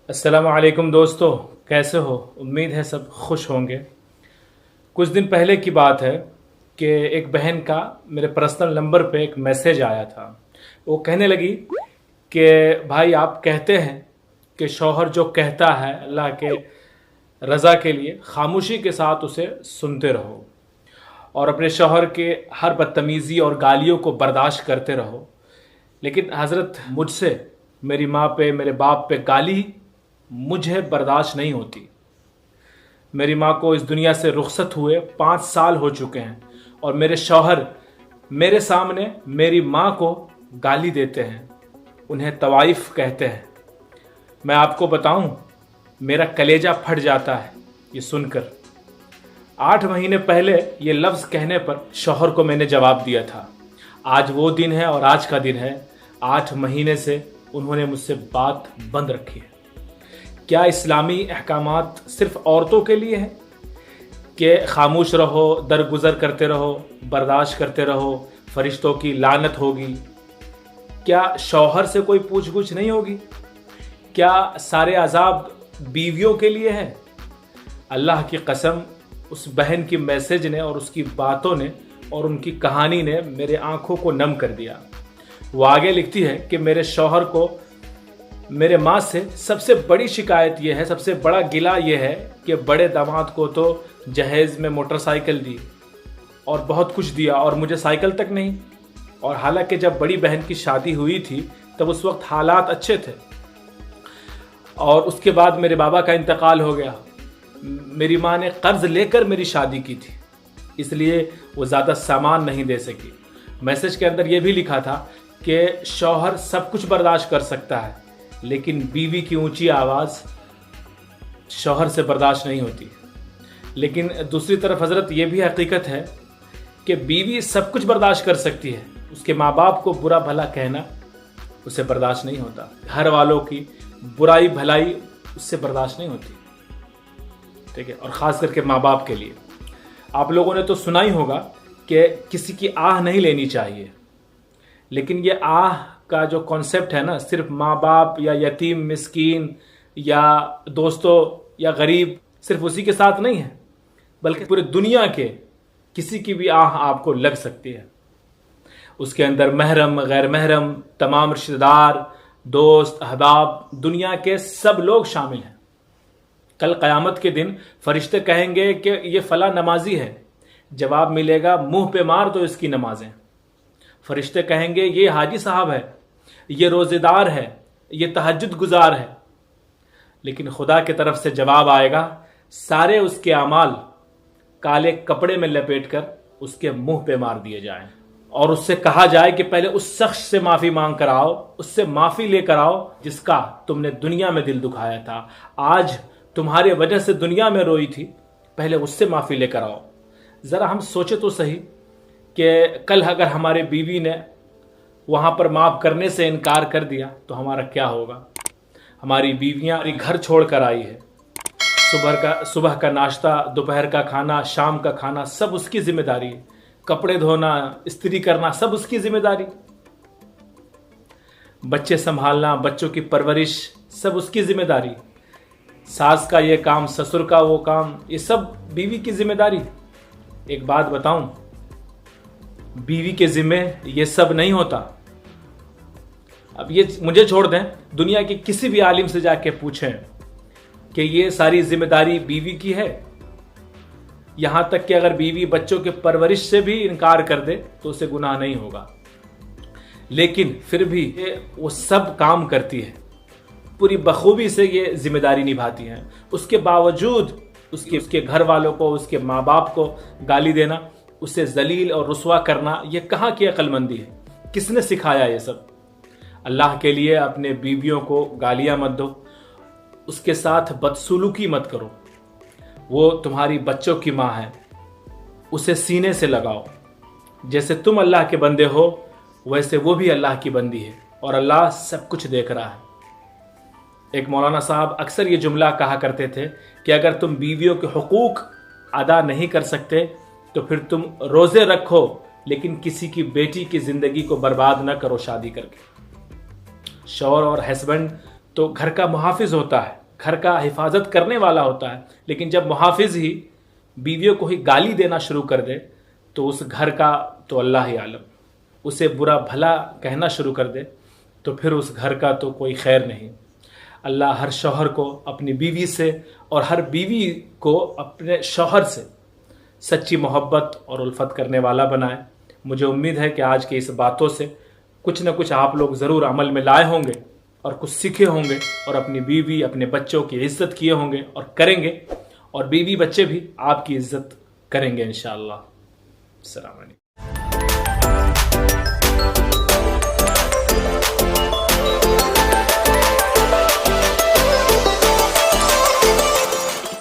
अस्सलामु अलैकुम दोस्तों, कैसे हो? उम्मीद है सब खुश होंगे। कुछ दिन पहले की बात है कि एक बहन का मेरे पर्सनल नंबर पे एक मैसेज आया था। वो कहने लगी कि भाई, आप कहते हैं कि शौहर जो कहता है अल्लाह के रज़ा के लिए खामोशी के साथ उसे सुनते रहो और अपने शौहर के हर बदतमीज़ी और गालियों को बर्दाश्त करते रहो। लेकिन हज़रत, मुझसे मेरी माँ पे, मेरे बाप पे गाली मुझे बर्दाश्त नहीं होती। मेरी माँ को इस दुनिया से रुखसत हुए 5 साल हो चुके हैं और मेरे शौहर मेरे सामने मेरी माँ को गाली देते हैं, उन्हें तवाइफ कहते हैं। मैं आपको बताऊं, मेरा कलेजा फट जाता है ये सुनकर। 8 महीने पहले ये लफ्ज़ कहने पर शौहर को मैंने जवाब दिया था। आज वो दिन है और आज का दिन है। 8 महीने से उन्होंने मुझसे बात बंद रखी है। क्या इस्लामी अहकामात सिर्फ औरतों के लिए है कि खामोश रहो, दरगुजर करते रहो, बर्दाश्त करते रहो, फरिश्तों की लानत होगी? क्या शौहर से कोई पूछ गुछ नहीं होगी? क्या सारे अजाब बीवियों के लिए है? अल्लाह की कसम, उस बहन की मैसेज ने और उसकी बातों ने और उनकी कहानी ने मेरे आंखों को नम कर दिया। वो आगे लिखती है कि मेरे शौहर को मेरे माँ से सबसे बड़ी शिकायत यह है, सबसे बड़ा गिला यह है कि बड़े दामाद को तो जहेज़ में मोटरसाइकिल दी और बहुत कुछ दिया और मुझे साइकिल तक नहीं। और हालांकि जब बड़ी बहन की शादी हुई थी तब उस वक्त हालात अच्छे थे और उसके बाद मेरे बाबा का इंतकाल हो गया। मेरी माँ ने कर्ज लेकर मेरी शादी की थी, इसलिए वो ज़्यादा सामान नहीं दे सकी। मैसेज के अंदर यह भी लिखा था कि शौहर सब कुछ बर्दाश्त कर सकता है, लेकिन बीवी की ऊंची आवाज़ शौहर से बर्दाश्त नहीं होती। लेकिन दूसरी तरफ हज़रत, ये भी हकीकत है कि बीवी सब कुछ बर्दाश्त कर सकती है, उसके माँ बाप को बुरा भला कहना उसे बर्दाश्त नहीं होता। घर वालों की बुराई भलाई उससे बर्दाश्त नहीं होती, ठीक है। और ख़ास करके माँ बाप के लिए आप लोगों ने तो सुना ही होगा कि किसी की आह नहीं लेनी चाहिए, लेकिन ये आह का जो कॉन्सेप्ट है ना, सिर्फ माँ बाप या यतीम मिस्कीन या दोस्तों या गरीब, सिर्फ उसी के साथ नहीं है, बल्कि पूरी दुनिया के किसी की भी आह आपको लग सकती है। उसके अंदर महरम, गैर महरम, तमाम रिश्तेदार, दोस्त, अहबाब, दुनिया के सब लोग शामिल हैं। कल क़यामत के दिन फरिश्ते कहेंगे कि ये फला नमाजी है, जवाब मिलेगा मुंह पे मार दो इसकी नमाजें। फरिश्ते कहेंगे ये हाजी साहब है, ये रोज़ेदार है, ये तहज्जुद गुजार है। लेकिन खुदा की तरफ से जवाब आएगा, सारे उसके अमाल काले कपड़े में लपेटकर उसके मुंह पे मार दिए जाएं और उससे कहा जाए कि पहले उस शख्स से माफ़ी मांग कर आओ, उससे माफ़ी लेकर आओ जिसका तुमने दुनिया में दिल दुखाया था, आज तुम्हारे वजह से दुनिया में रोई थी, पहले उससे माफ़ी लेकर आओ। ज़रा हम सोचे तो सही कि कल अगर हमारे बीवी ने वहाँ पर माफ़ करने से इनकार कर दिया तो हमारा क्या होगा? हमारी बीवियाँ घर छोड़ कर आई है, सुबह का नाश्ता, दोपहर का खाना, शाम का खाना सब उसकी जिम्मेदारी है, कपड़े धोना, इस्त्री करना सब उसकी जिम्मेदारी, बच्चे संभालना, बच्चों की परवरिश सब उसकी जिम्मेदारी, सास का ये काम, ससुर का वो काम, ये सब बीवी की जिम्मेदारी। एक बात बताऊं, बीवी के जिम्मे ये सब नहीं होता। अब ये मुझे छोड़ दें, दुनिया के किसी भी आलिम से जाके पूछें कि ये सारी जिम्मेदारी बीवी की है। यहां तक कि अगर बीवी बच्चों के परवरिश से भी इनकार कर दे तो उसे गुनाह नहीं होगा, लेकिन फिर भी वो सब काम करती है, पूरी बखूबी से ये जिम्मेदारी निभाती हैं। उसके बावजूद उसके घर वालों को, उसके माँ बाप को गाली देना, उसे जलील और रुसवा करना, ये कहाँ की अक्लमंदी है? किसने सिखाया ये सब? अल्लाह के लिए अपने बीवियों को गालियां मत दो, उसके साथ बदसलूकी मत करो। वो तुम्हारी बच्चों की माँ है, उसे सीने से लगाओ। जैसे तुम अल्लाह के बंदे हो वैसे वो भी अल्लाह की बंदी है और अल्लाह सब कुछ देख रहा है। एक मौलाना साहब अक्सर ये जुमला कहा करते थे कि अगर तुम बीवियों के हुकूक अदा नहीं कर सकते तो फिर तुम रोज़े रखो, लेकिन किसी की बेटी की ज़िंदगी को बर्बाद न करो शादी करके। शौहर और हस्बैंड تو گھر کا محافظ ہوتا ہے، گھر کا حفاظت کرنے والا ہوتا ہے، لیکن جب محافظ ہی بیویوں کو ہی گالی دینا شروع کر دے تو اس گھر کا تو اللہ ہی عالم، اسے برا بھلا کہنا شروع کر دے تو پھر اس گھر کا تو کوئی خیر نہیں۔ اللہ ہر شوہر کو اپنی بیوی سے اور ہر بیوی کو اپنے شوہر سے سچی محبت اور الفت کرنے والا بنائے۔ مجھے امید ہے کہ آج کی اس باتوں سے کچھ نہ کچھ آپ لوگ ضرور عمل میں لائے ہوں گے اور کچھ سیکھے ہوں گے، اور اپنی بیوی اپنے بچوں کی عزت کیے ہوں گے اور کریں گے، اور بیوی بچے بھی آپ کی عزت کریں گے انشاءاللہ۔ السلام علیکم۔